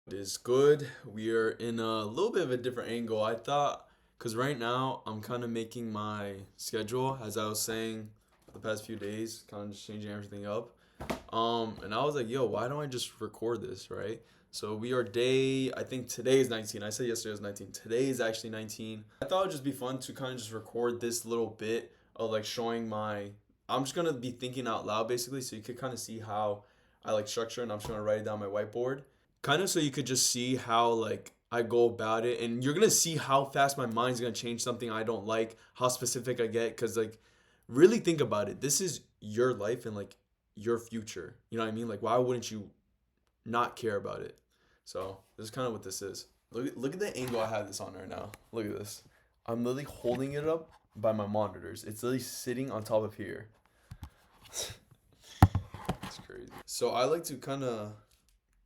It is good. We are in a little bit of a different angle. I thought, because right now I'm kind of making my schedule, as I was saying the past few days, kind of just changing everything up. And I was like, yo, why don't I just record this, right? So we are I think today is 19. I said yesterday was 19. Today is actually 19. I thought it would just be fun to kind of just record this little bit of like showing I'm just going to be thinking out loud basically, so you could kind of see how I like structure, and I'm just going to write it down my whiteboard kind of so you could just see how like I go about it, and you're gonna see how fast my mind's gonna change something I don't like, how specific I get, because like really think about it. This is your life and like your future. You know what I mean? Like why wouldn't you not care about it? So this is kind of what this is. Look at the angle I have this on right now. Look at this. I'm literally holding it up by my monitors. It's literally sitting on top of here. It's crazy. So I like to kind of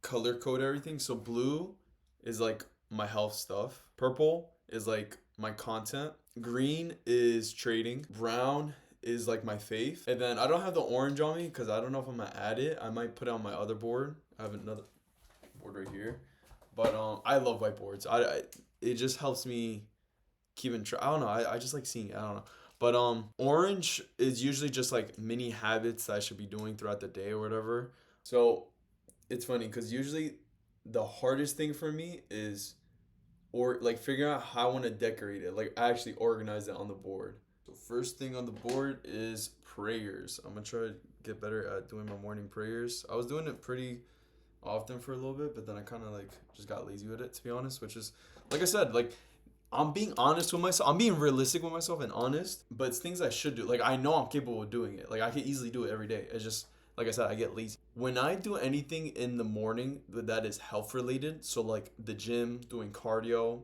color code everything. So blue is like my health stuff. Purple is like my content. Green is trading. Brown is like my faith. And then I don't have the orange on me because I don't know if I'm gonna add it. I might put it on my other board. I have another board right here. But I love whiteboards. It just helps me keep in track. I don't know. I just like seeing it. I don't know. But orange is usually just like mini habits that I should be doing throughout the day or whatever. So it's funny because usually the hardest thing for me is or like figuring out how I want to decorate it, like actually organize it on the board. So first thing on the board is prayers. I'm gonna try to get better at doing my morning prayers. I was doing it pretty often for a little bit, but then I kind of like just got lazy with it, to be honest. Which is, like I said, like I'm being honest with myself. I'm being realistic with myself and honest, but it's things I should do. Like I know I'm capable of doing it. Like I can easily do it every day. It's just like I said, I get lazy. When I do anything in the morning that is health related, so like the gym, doing cardio,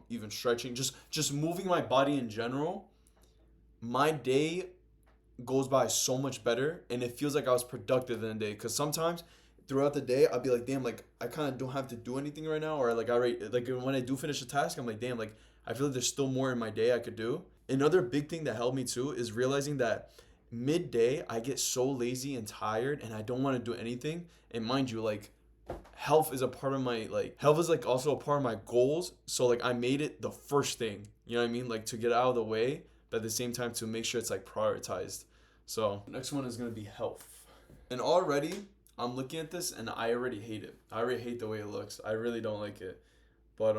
even stretching, just moving my body in general, my day goes by so much better, and it feels like I was productive in a day. Cause sometimes throughout the day I'll be like, damn, like I kind of don't have to do anything right now, or like I already like when I do finish a task, I'm like, damn, like I feel like there's still more in my day I could do. Another big thing that helped me too is realizing that midday I get so lazy and tired, and I don't want to do anything. And mind you, like health is a part of my like health is like also a part of my goals. So like I made it the first thing. You know what I mean? Like to get out of the way, but at the same time to make sure it's like prioritized. So next one is gonna be health. And already I'm looking at this and I already hate it. I already hate the way it looks. I really don't like it. But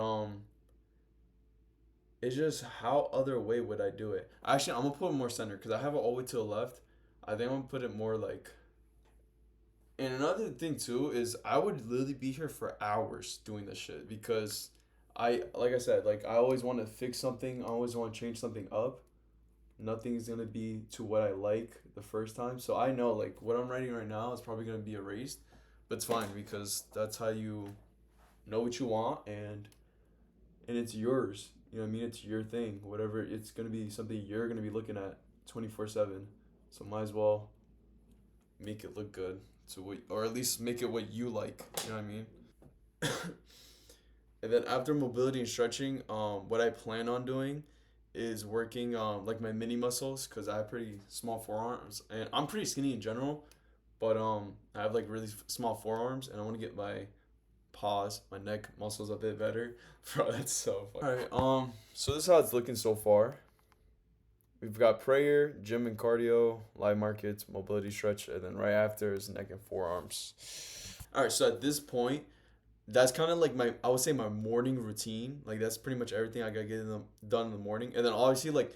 it's just how other way would I do it? Actually, I'm gonna put it more center because I have it all the way to the left. I think I'm gonna put it more like. And another thing too is I would literally be here for hours doing this shit because like I said, like I always want to fix something. I always want to change something up. Nothing's gonna be to what I like the first time. So I know like what I'm writing right now is probably gonna be erased, but it's fine because that's how you know what you want, and it's yours. You know what I mean? It's your thing. Whatever, it's gonna be something you're gonna be looking at 24/7. So might as well make it look good. So what, or at least make it what you like. You know what I mean? And then after mobility and stretching, what I plan on doing is working like my mini muscles because I have pretty small forearms and I'm pretty skinny in general, but I have like really small forearms, and I want to get my paws, my neck muscles a bit better. Bro, that's so funny. All right, so this is how it's looking so far. We've got prayer, gym and cardio, live markets, mobility stretch, and then right after is neck and forearms. All right, so at this point, that's kind of like I would say my morning routine. Like that's pretty much everything I gotta done in the morning, and then obviously like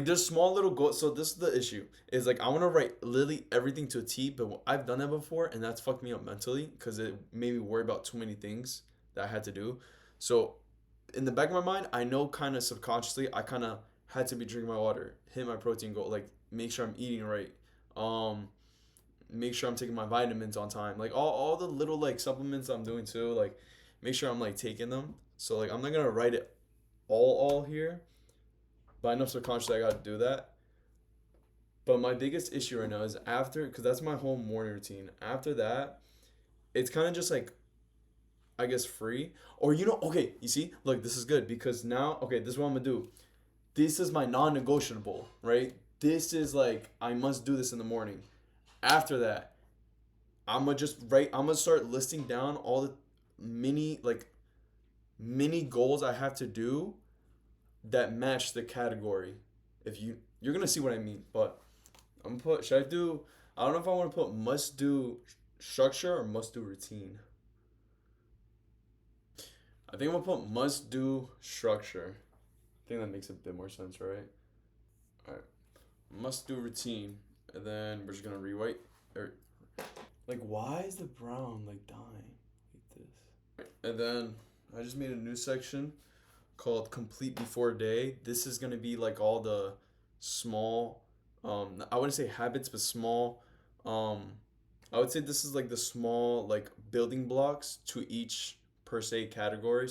there's small little goals. So this is the issue is like I want to write literally everything to a T, but I've done that before, and that's fucked me up mentally because it made me worry about too many things that I had to do. So in the back of my mind, I know kind of subconsciously I kind of had to be drinking my water, hit my protein goal, like make sure I'm eating right, um, make sure I'm taking my vitamins on time, like all the little like supplements I'm doing too, like make sure I'm like taking them. So like I'm not gonna write it all here, but I know subconsciously I gotta do that. But my biggest issue right now is after, because that's my whole morning routine. After that, it's kind of just like I guess free. Or okay, you see, look, this is good because now, okay, this is what I'm gonna do. This is my non-negotiable, right? This is like I must do this in the morning. After that, I'm gonna start listing down all the mini goals I have to do that match the category. If you're gonna see what I mean, but I'm gonna put should I do I don't know if I want to put must do structure or must do routine. I think I'm gonna put must do structure. I think that makes a bit more sense, right? All right, must do routine, and then we're just gonna rewrite. Or like, why is the brown like dying like this? And then I just made a new section called complete before day. This is gonna be like all the small, I wouldn't say habits, but small, um, I would say this is like the small like building blocks to each per se category.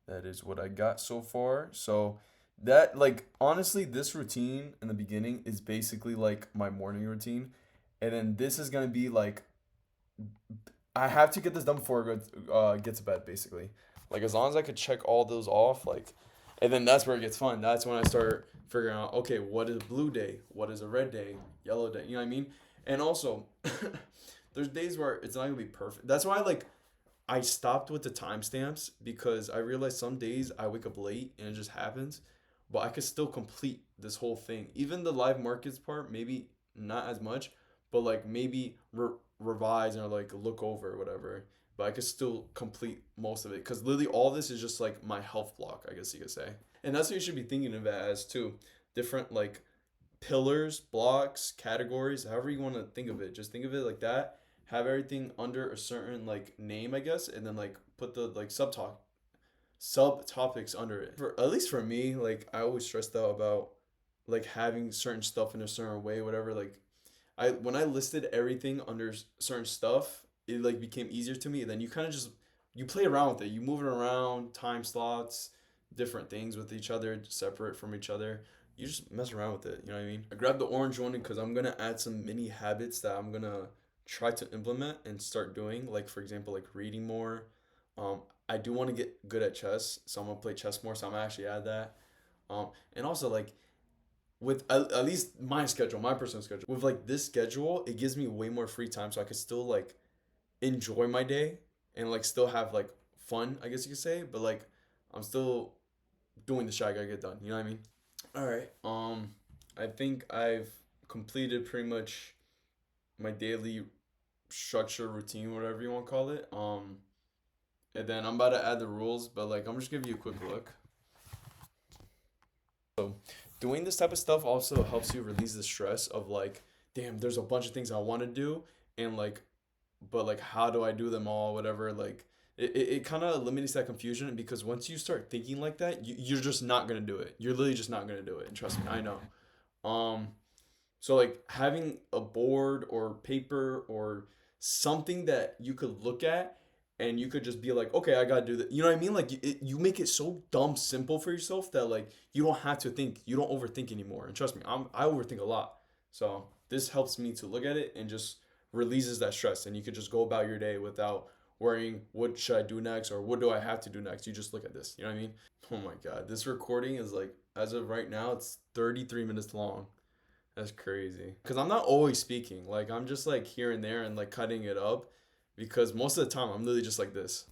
That is what I got so far. So that like honestly, this routine in the beginning is basically like my morning routine, and then this is gonna be like I have to get this done before I go get to bed basically. Like as long as I could check all those off, like, and then that's where it gets fun. That's when I start figuring out, okay, what is a blue day? What is a red day? Yellow day? You know what I mean? And also, there's days where it's not gonna be perfect. That's why like I stopped with the timestamps because I realized some days I wake up late and it just happens, but I could still complete this whole thing. Even the live markets part, maybe not as much, but like maybe revise or like look over or whatever. But I could still complete most of it because literally all this is just like my health block, I guess you could say. And that's what you should be thinking of it as too. Different like pillars, blocks, categories, however you want to think of it. Just think of it like that. Have everything under a certain like name, I guess, and then like put the like subtopics under it. For at least for me, like I always stressed out about like having certain stuff in a certain way, whatever. Like I when I listed everything under certain stuff, it like became easier to me. And then you kind of just you play around with it. You move it around, time slots, different things with each other, separate from each other. You just mess around with it. You know what I mean? I grabbed the orange one because I'm gonna add some mini habits that I'm gonna try to implement and start doing. Like for example, like reading more. I do want to get good at chess, so I'm gonna play chess more. So I'm gonna actually add that. And also like with at least my schedule, my personal schedule, with like this schedule, it gives me way more free time, so I could still like enjoy my day and like still have like fun, I guess you could say. But like I'm still doing the shit I gotta get done. You know what I mean? All right. I think I've completed pretty much my daily structure routine, whatever you want to call it. And then I'm about to add the rules, but like I'm just giving you a quick look. So doing this type of stuff also helps you release the stress of like, damn, there's a bunch of things I want to do, and like, but like, how do I do them all? Whatever. Like, it kind of eliminates that confusion because once you start thinking like that, you're just not gonna do it. You're literally just not gonna do it. And trust me, I know. Um, so like having a board or paper or something that you could look at and you could just be like, okay, I gotta do that. You know what I mean? Like you make it so dumb simple for yourself that like you don't have to think, you don't overthink anymore. And trust me, I overthink a lot. So this helps me to look at it and just releases that stress, and you could just go about your day without worrying what should I do next or what do I have to do next. You just look at this. You know what I mean? Oh my god, this recording is like as of right now, it's 33 minutes long. That's crazy. Cause I'm not always speaking. Like I'm just like here and there and like cutting it up, because most of the time I'm literally just like this.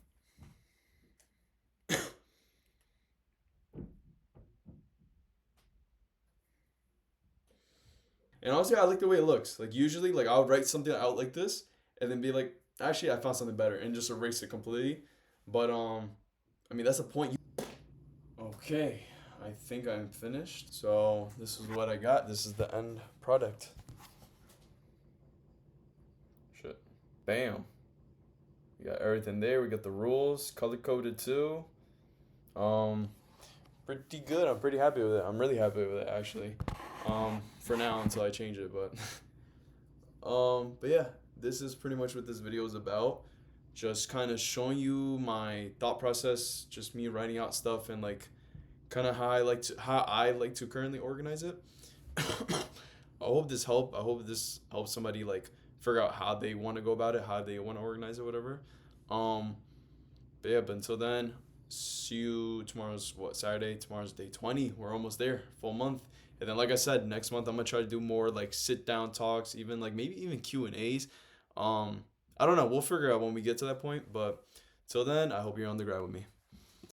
And honestly, I like the way it looks. Like usually, like I'll write something out like this, and then be like, actually, I found something better, and just erase it completely. But I mean that's the point. Okay, I think I'm finished. So this is what I got. This is the end product. Shit. Bam. We got everything there. We got the rules color coded too. Um, Pretty good. I'm pretty happy with it. I'm really happy with it actually. For now until I change it, but but yeah, this is pretty much what this video is about. Just kind of showing you my thought process, just me writing out stuff and like kind of how I like to currently organize it. I hope this helps somebody like figure out how they want to go about it, how they want to organize it, whatever. Um, but yeah, but until then, see you tomorrow's what Saturday. Tomorrow's day 20. We're almost there, full month. And then like I said, next month I'm gonna try to do more like sit down talks, even like maybe even Q&As. I don't know. We'll figure out when we get to that point, but Till then, I hope you're on the grind with me.